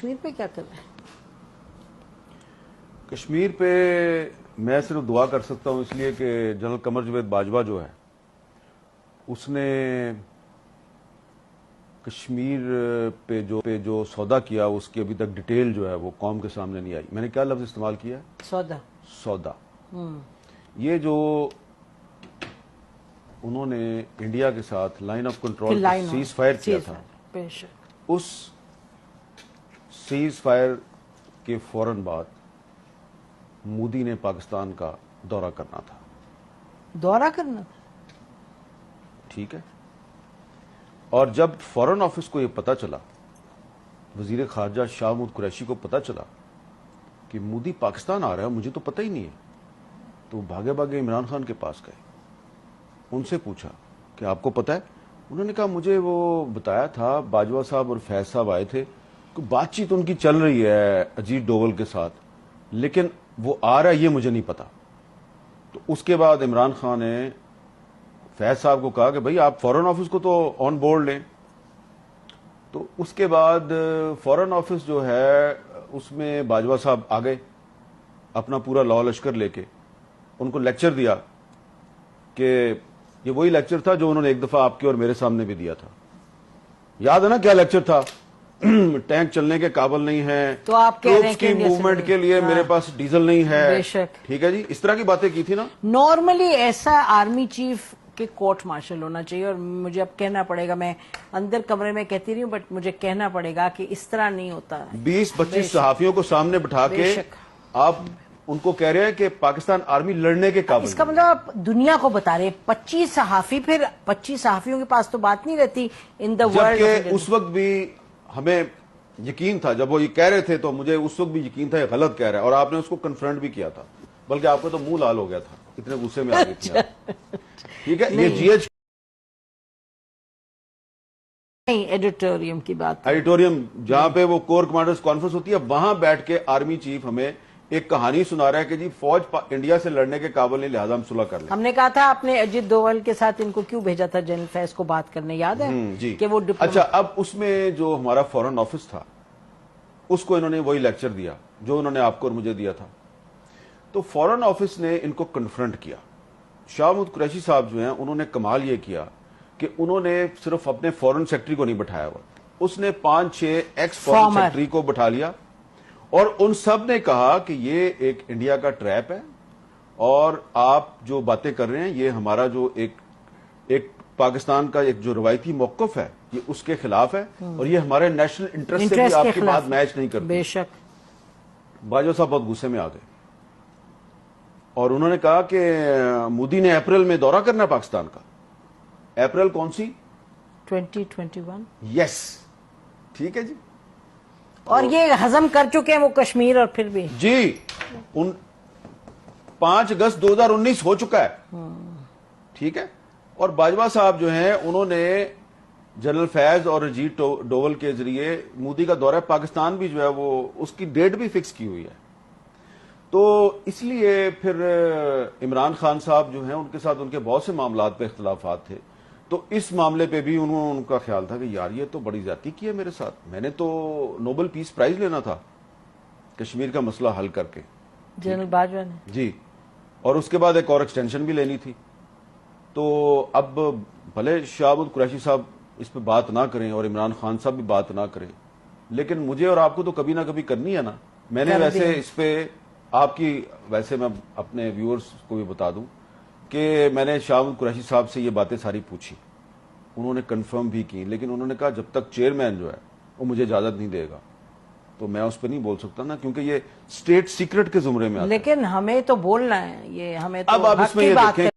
کشمیر پہ کیا کر رہے ہیں؟ کشمیر پہ میں صرف دعا کر سکتا ہوں، اس لیے کہ جنرل قمر جاوید باجوہ جو ہے اس نے کشمیر پہ جو سودا کیا اس کی ابھی تک ڈیٹیل جو ہے وہ قوم کے سامنے نہیں آئی. میں نے کیا لفظ استعمال کیا؟ سودا. یہ جو انہوں نے انڈیا کے ساتھ line of control cease fire کیا تھا، اس سیز فائر کے فوراً بعد مودی نے پاکستان کا دورہ کرنا تھا. ٹھیک ہے. اور جب فورن آفس کو یہ پتا چلا، وزیر خارجہ شاہ محمود قریشی کو پتا چلا کہ مودی پاکستان آ رہا ہے، مجھے تو پتہ ہی نہیں ہے، تو بھاگے بھاگے عمران خان کے پاس گئے. ان سے پوچھا کہ آپ کو پتا ہے؟ انہوں نے کہا مجھے وہ بتایا تھا، باجوہ صاحب اور فیض صاحب آئے تھے، بات چیت ان کی چل رہی ہے اجیت ڈوول کے ساتھ، لیکن وہ آ رہا ہے یہ مجھے نہیں پتا. تو اس کے بعد عمران خان نے فیض صاحب کو کہا کہ بھئی آپ فورن آفس کو تو آن بورڈ لیں. تو اس کے بعد فورن آفس جو ہے اس میں باجوہ صاحب آ گئے اپنا پورا لاؤ لشکر لے کے. ان کو لیکچر دیا کہ یہ وہی لیکچر تھا جو انہوں نے ایک دفعہ آپ کے اور میرے سامنے بھی دیا تھا. یاد ہے نا کیا لیکچر تھا؟ ٹینک چلنے کے قابل نہیں ہے، تو آپ کہہ رہے ہیں کی موومنٹ کے لیے میرے پاس ڈیزل نہیں ہے. بے شک. ٹھیک ہے جی، اس طرح کی باتیں کی تھی نا. نارملی ایسا آرمی چیف کے کورٹ مارشل ہونا چاہیے، اور مجھے اب کہنا پڑے گا، میں اندر کمرے میں کہتی رہی ہوں بٹ مجھے کہنا پڑے گا کہ اس طرح نہیں ہوتا. 20-25 صحافیوں کو سامنے بٹھا کے آپ ان کو کہہ رہے ہیں کہ پاکستان آرمی لڑنے کے قابل. اس کا مطلب آپ دنیا کو بتا رہے ہیں 25 صحافی، پھر 25 صحافیوں کے پاس تو بات نہیں رہتی ان دا ورلڈ. جبکہ اس وقت بھی ہمیں یقین تھا، جب وہ یہ کہہ رہے تھے تو مجھے اس وقت بھی یقین تھا یہ غلط کہہ رہا ہے، اور آپ نے اس کو کنفرنٹ بھی کیا تھا، بلکہ آپ کو تو منہ لال ہو گیا تھا، اتنے غصے میں آ گئی تھی آپ. ٹھیک ہے. یہ جی ایچ ایڈیٹوریم کی بات، ایڈیٹوریم جہاں پہ وہ کور کمانڈرز کانفرنس ہوتی ہے، وہاں بیٹھ کے آرمی چیف ہمیں ایک کہانی سنا رہا ہے کہ جی فوج انڈیا سے لڑنے کے قابل نہیں، لہذا ہم صلح کر لیں. ہم نے کہا تھا آپ نے اجیت ڈوول کے ساتھ ان کو کیوں بھیجا تھا جنرل فیض کو بات کرنے، یاد ہے؟ جی. کہ وہ اچھا، اب اس میں جو ہمارا فورن آفس تھا اس کو انہوں نے وہی لیکچر دیا جو انہوں نے آپ کو اور مجھے دیا تھا. تو فورن آفس نے ان کو کنفرنٹ کیا. شاہ محمود قریشی صاحب جو ہیں انہوں نے کمال یہ کیا کہ انہوں نے صرف اپنے فورن سیکٹری کو نہیں بٹھایا ہوا، اس نے 5-6 ایکس فورن سیکٹری کو بٹھا لیا، اور ان سب نے کہا کہ یہ ایک انڈیا کا ٹریپ ہے، اور آپ جو باتیں کر رہے ہیں یہ ہمارا جو ایک پاکستان کا ایک جو روایتی موقف ہے یہ اس کے خلاف ہے، اور یہ ہمارے نیشنل انٹرسٹ سے بھی آپ کی بات میچ نہیں کرتی. بے شک. باجوہ صاحب بہت غصے میں آ گئے، اور انہوں نے کہا کہ مودی نے اپریل میں دورہ کرنا ہے پاکستان کا. اپریل کون سی؟ 2021. یس. ٹھیک ہے جی. اور یہ ہضم کر چکے ہیں وہ کشمیر، اور پھر بھی جی 5 اگست 2019 ہو چکا ہے. ٹھیک ہے. اور باجوہ صاحب جو ہیں انہوں نے جنرل فیض اور اجیت ڈوول کے ذریعے مودی کا دورہ پاکستان بھی جو ہے وہ اس کی ڈیٹ بھی فکس کی ہوئی ہے. تو اس لیے پھر عمران خان صاحب جو ہیں ان کے ساتھ ان کے بہت سے معاملات پہ اختلافات تھے، تو اس معاملے پہ بھی ان کا خیال تھا کہ یار یہ تو بڑی زیادتی کی ہے میرے ساتھ، میں نے تو نوبل پیس پرائز لینا تھا کشمیر کا مسئلہ حل کر کے. جنرل باجوہ نے جی. اور اس کے بعد ایک اور ایکسٹینشن بھی لینی تھی. تو اب بھلے شاہ محمود قریشی صاحب اس پہ بات نہ کریں اور عمران خان صاحب بھی بات نہ کریں، لیکن مجھے اور آپ کو تو کبھی نہ کبھی کرنی ہے نا. میں نے ویسے اس پہ آپ کی، ویسے میں اپنے ویورز کو بھی بتا دوں کہ میں نے شاہ محمود قریشی صاحب سے یہ باتیں ساری پوچھی، انہوں نے کنفرم بھی کی، لیکن انہوں نے کہا جب تک چیئرمین جو ہے وہ مجھے اجازت نہیں دے گا تو میں اس پہ نہیں بول سکتا نا، کیونکہ یہ اسٹیٹ سیکرٹ کے زمرے میں آتا ہے. لیکن ہمیں تو بولنا ہے، یہ ہمیں تو اب آپ اس میں یہ دیکھیں